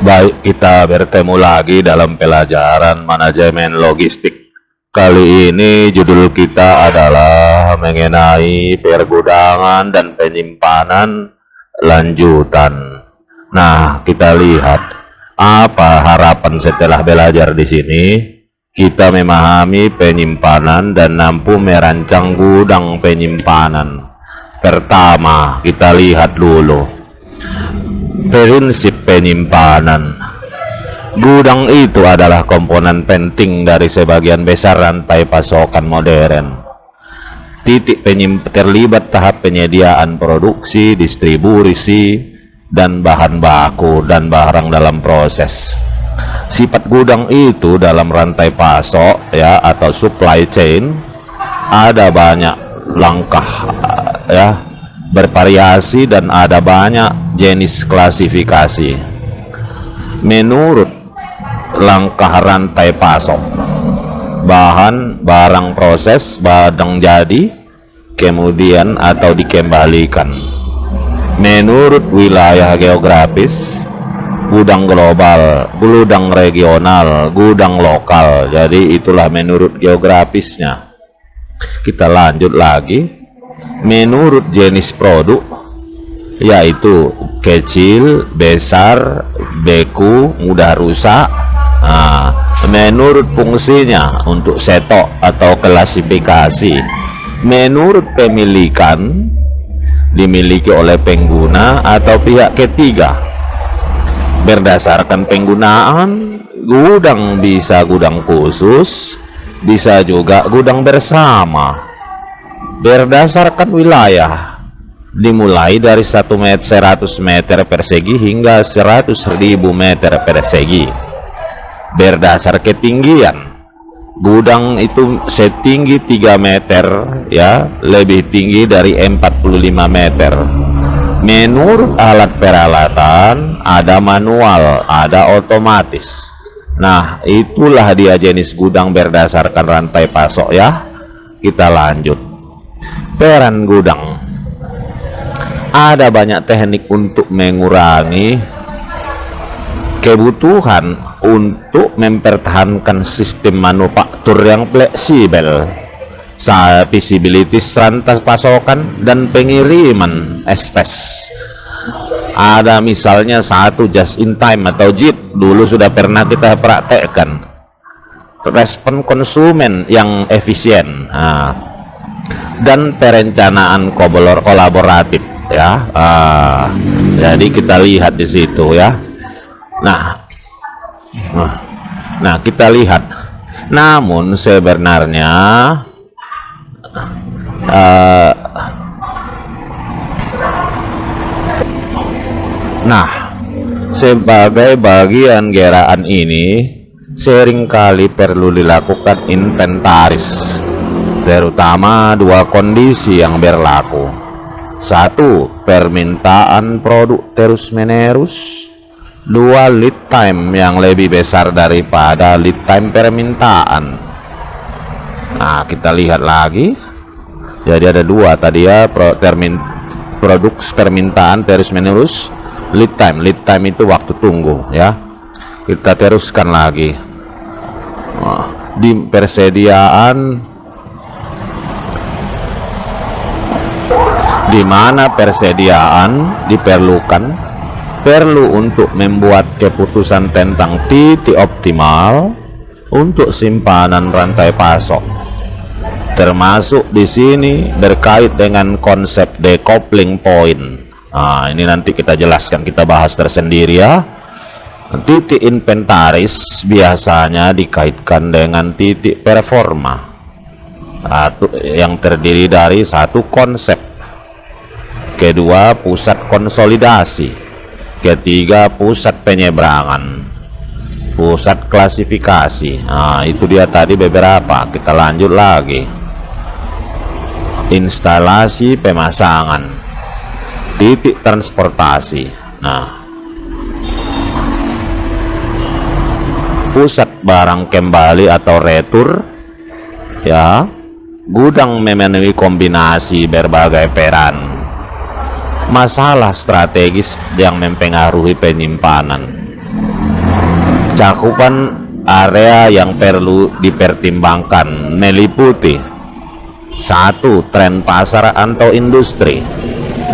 Baik, kita bertemu lagi dalam pelajaran manajemen logistik. Kali ini judul kita adalah mengenai pergudangan dan penyimpanan lanjutan. Nah, kita lihat apa harapan setelah belajar di sini. Kita memahami penyimpanan dan mampu merancang gudang penyimpanan. Pertama, kita lihat dulu prinsip penyimpanan. Gudang itu adalah komponen penting dari sebagian besar rantai pasokan modern. Terlibat tahap penyediaan produksi, distribusi, dan bahan baku dan barang dalam proses. Sifat gudang itu dalam rantai pasok ya atau supply chain ada banyak langkah ya, bervariasi dan ada banyak jenis klasifikasi. Menurut langkah rantai pasok, bahan, barang proses, barang jadi, kemudian atau dikembalikan. Menurut wilayah geografis, gudang global, gudang regional, gudang lokal. Jadi itulah menurut geografisnya. Kita lanjut lagi. Menurut jenis produk, yaitu kecil, besar, beku, mudah rusak. Nah, menurut fungsinya untuk setok atau klasifikasi. Menurut pemilikan, dimiliki oleh pengguna atau pihak ketiga. Berdasarkan penggunaan, gudang bisa gudang khusus, bisa juga gudang bersama. Berdasarkan wilayah, dimulai dari 100 meter persegi hingga 100.000 meter persegi. Berdasar ketinggian, gudang itu setinggi 3 meter ya, lebih tinggi dari 45 meter. Menurut alat peralatan, ada manual, ada otomatis. Nah, itulah dia jenis gudang berdasarkan rantai pasok ya. Kita lanjut. Peran gudang. Ada banyak teknik untuk mengurangi kebutuhan untuk mempertahankan sistem manufaktur yang fleksibel, visibility rantai pasokan dan pengiriman ekspres. Ada misalnya satu just in time atau JIT, dulu sudah pernah kita praktekkan. Respon konsumen yang efisien, dan perencanaan kolaboratif ya. Jadi kita lihat di situ ya. Nah, kita lihat. Namun sebenarnya sebagai bagian geraan ini seringkali perlu dilakukan inventaris, terutama dua kondisi yang berlaku. Satu, permintaan produk terus-menerus. Dua, lead time yang lebih besar daripada lead time permintaan. Nah, kita lihat lagi. Jadi ada dua tadi ya, produk permintaan terus-menerus. Lead time itu waktu tunggu ya. Kita teruskan lagi. Di persediaan, di mana persediaan perlu untuk membuat keputusan tentang titik optimal untuk simpanan rantai pasok. Termasuk di sini berkait dengan konsep decoupling point. Nah, ini nanti kita jelaskan, kita bahas tersendiri ya. Titik inventaris biasanya dikaitkan dengan titik performa yang terdiri dari satu, konsep, kedua, pusat konsolidasi, ketiga, pusat penyeberangan, pusat klasifikasi. Nah, itu dia tadi beberapa. Kita lanjut lagi. Instalasi pemasangan, titik transportasi. Nah, pusat barang kembali atau retur ya. Gudang memenuhi kombinasi berbagai peran. Masalah strategis yang mempengaruhi penyimpanan. Cakupan area yang perlu dipertimbangkan meliputi: 1. Tren pasar atau industri.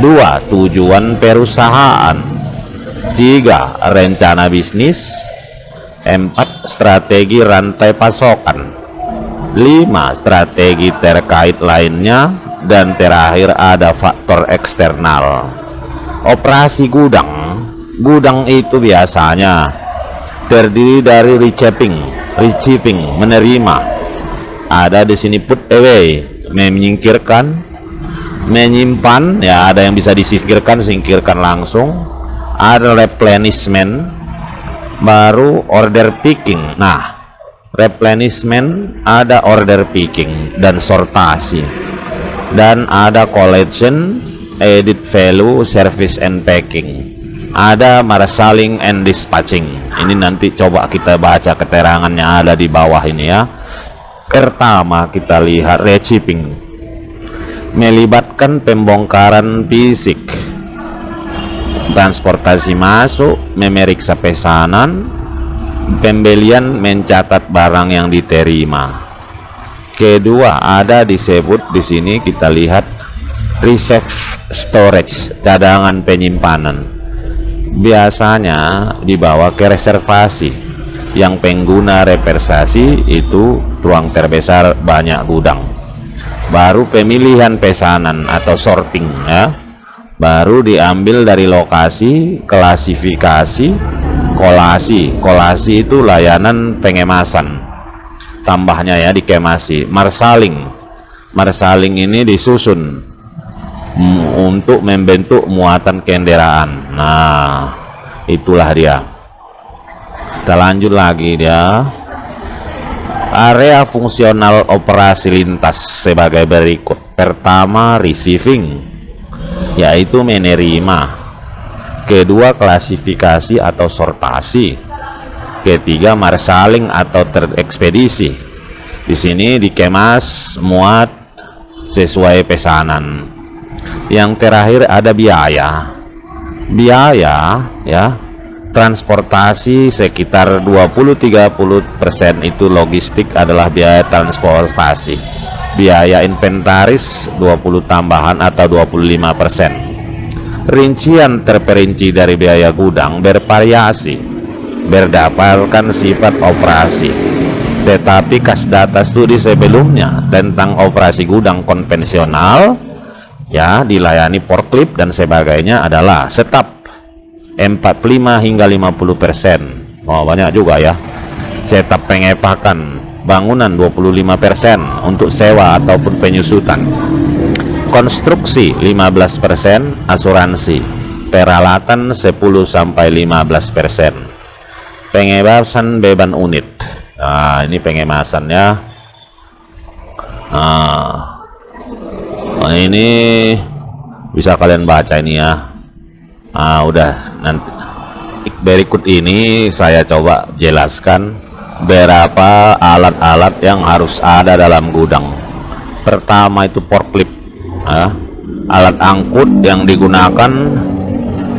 2. Tujuan perusahaan. 3. Rencana bisnis. 4. Strategi rantai pasokan. 5. Strategi terkait lainnya. Dan terakhir ada faktor eksternal. Operasi gudang. Gudang itu biasanya terdiri dari receiving, menerima. Ada di sini put away, menyingkirkan, menyimpan, ya ada yang bisa disingkirkan, singkirkan langsung. Ada replenishment, baru order picking. Nah, replenishment, ada order picking dan sortasi. Dan ada collection, added value, service and packing. Ada marshalling and dispatching. Ini nanti coba kita baca keterangannya, ada di bawah ini ya. Pertama kita lihat receiving, melibatkan pembongkaran fisik, transportasi masuk, memeriksa pesanan, pembelian, mencatat barang yang diterima. Kedua ada disebut di sini, kita lihat reserve storage, cadangan penyimpanan. Biasanya dibawa ke reservasi, yang pengguna reversasi itu ruang terbesar banyak gudang. Baru pemilihan pesanan atau sorting ya, baru diambil dari lokasi, klasifikasi, kolasi itu layanan pengemasan, tambahnya ya dikemasi. Marshalling ini disusun untuk membentuk muatan kendaraan. Nah, itulah dia. Kita lanjut lagi dia. Area fungsional operasi lintas sebagai berikut. Pertama, receiving, yaitu menerima. Kedua, klasifikasi atau sortasi. Ketiga, marshalling atau terekspedisi. Di sini dikemas, muat sesuai pesanan. Yang terakhir ada biaya ya, transportasi sekitar 20-30% itu logistik adalah biaya transportasi. Biaya inventaris 20 tambahan atau 25%. Rincian terperinci dari biaya gudang bervariasi berdasarkan sifat operasi, tetapi kas data studi sebelumnya tentang operasi gudang konvensional ya, dilayani forklift dan sebagainya adalah setap 45 hingga 50%. Oh, banyak juga ya. Setap pengepakan bangunan 25% untuk sewa ataupun penyusutan. Konstruksi 15%, asuransi, peralatan 10-15%. Pengebasan beban unit. Nah, ini pengemasannya. Ini bisa kalian baca ini ya. Udah, nanti berikut ini saya coba jelaskan berapa alat-alat yang harus ada dalam gudang. Pertama itu forklift, alat angkut yang digunakan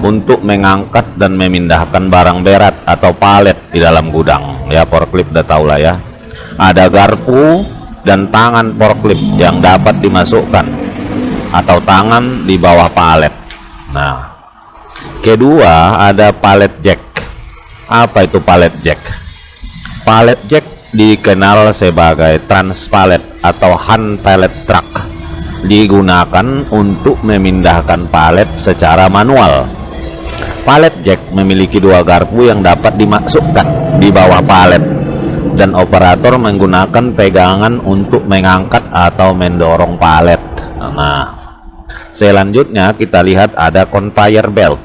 untuk mengangkat dan memindahkan barang berat atau palet di dalam gudang ya. Forklift udah tahu lah ya. Ada garpu dan tangan forklift yang dapat dimasukkan atau tangan di bawah palet. Nah, kedua ada pallet jack. Apa itu pallet jack? Pallet jack dikenal sebagai transpalet atau hand pallet truck, digunakan untuk memindahkan palet secara manual. Pallet jack memiliki dua garpu yang dapat dimasukkan di bawah palet, dan operator menggunakan pegangan untuk mengangkat atau mendorong palet. Nah, selanjutnya kita lihat ada conveyor belt.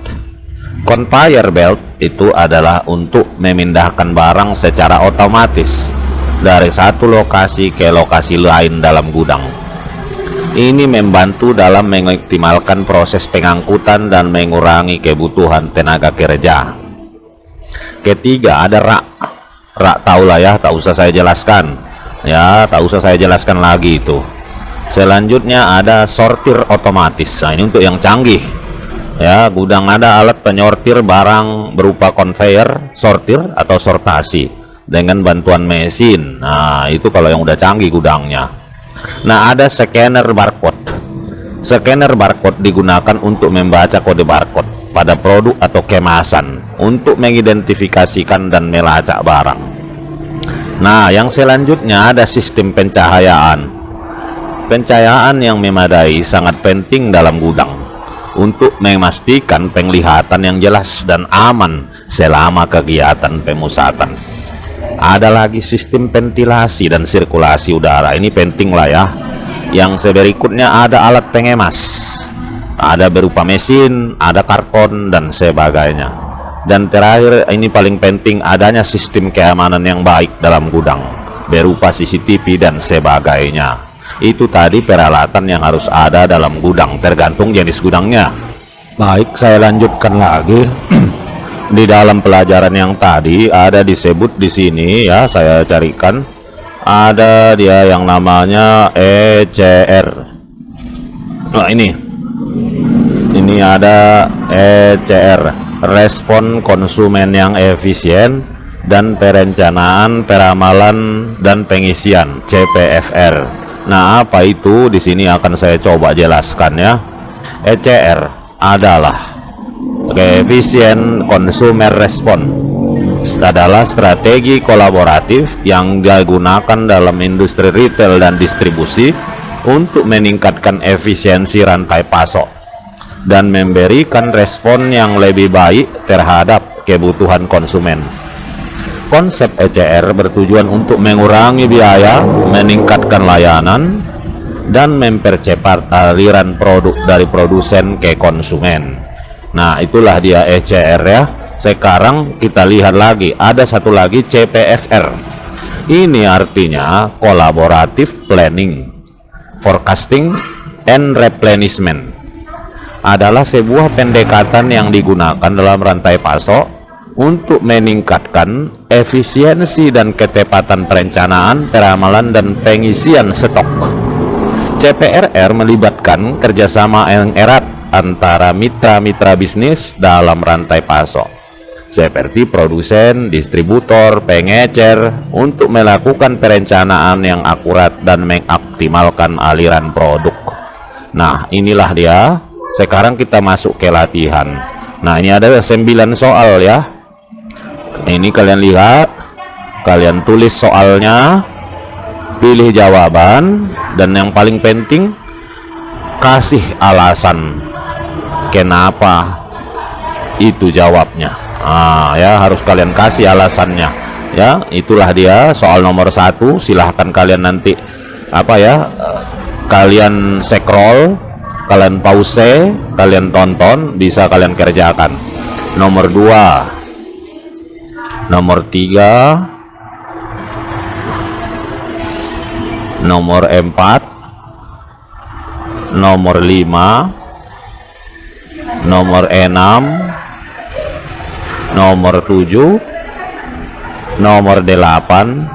Conveyor belt itu adalah untuk memindahkan barang secara otomatis dari satu lokasi ke lokasi lain dalam gudang. Ini membantu dalam mengoptimalkan proses pengangkutan dan mengurangi kebutuhan tenaga kerja. Ketiga ada rak. Rak tahulah ya, tak usah saya jelaskan ya, tak usah saya jelaskan lagi itu. Selanjutnya ada sortir otomatis. Nah, ini untuk yang canggih Ya, gudang ada alat penyortir barang berupa conveyor, sortir atau sortasi dengan bantuan mesin. Nah, itu kalau yang udah canggih gudangnya. Nah, ada scanner barcode. Scanner barcode digunakan untuk membaca kode barcode pada produk atau kemasan untuk mengidentifikasikan dan melacak barang. Nah, yang selanjutnya ada sistem pencahayaan. Pencahayaan yang memadai sangat penting dalam gudang untuk memastikan penglihatan yang jelas dan aman selama kegiatan pemusatan. Ada lagi sistem ventilasi dan sirkulasi udara. Ini penting lah ya. Yang berikutnya ada alat pengemas, ada berupa mesin, ada karton dan sebagainya. Dan terakhir, ini paling penting, adanya sistem keamanan yang baik dalam gudang berupa CCTV dan sebagainya. Itu tadi peralatan yang harus ada dalam gudang, tergantung jenis gudangnya. Baik, saya lanjutkan lagi. Di dalam pelajaran yang tadi ada disebut di sini ya, saya carikan. Ada dia yang namanya ECR. Nah, ini ada ECR, respon konsumen yang efisien dan perencanaan, peramalan dan pengisian, CPFR. Nah, apa itu? Di sini akan saya coba jelaskan ya. ECR adalah efisien consumer respon, adalah strategi kolaboratif yang digunakan dalam industri retail dan distribusi untuk meningkatkan efisiensi rantai pasok dan memberikan respon yang lebih baik terhadap kebutuhan konsumen. Konsep ECR bertujuan untuk mengurangi biaya, meningkatkan layanan, dan mempercepat aliran produk dari produsen ke konsumen. Nah, itulah dia ECR ya. Sekarang kita lihat lagi, ada satu lagi CPFR. Ini artinya Collaborative Planning, Forecasting and Replenishment. Adalah sebuah pendekatan yang digunakan dalam rantai pasok untuk meningkatkan efisiensi dan ketepatan perencanaan, peramalan, dan pengisian stok. CPRR melibatkan kerjasama yang erat antara mitra-mitra bisnis dalam rantai pasok, seperti produsen, distributor, pengecer, untuk melakukan perencanaan yang akurat dan mengoptimalkan aliran produk. Nah, inilah dia. Sekarang kita masuk ke latihan. Nah, ini ada 9 soal ya. Ini kalian lihat, kalian tulis soalnya, pilih jawaban, dan yang paling penting, kasih alasan kenapa itu jawabnya. Ya, harus kalian kasih alasannya ya. Itulah dia soal nomor 1. Silahkan kalian nanti kalian scroll, kalian pause, kalian tonton, bisa kalian kerjakan. Nomor 2, nomor 3, nomor 4, nomor 5, nomor 6, nomor 7, nomor 8,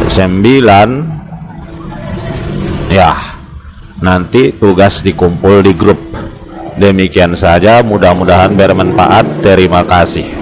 9. Ya, nanti tugas dikumpul di grup. Demikian saja, mudah-mudahan bermanfaat. Terima kasih.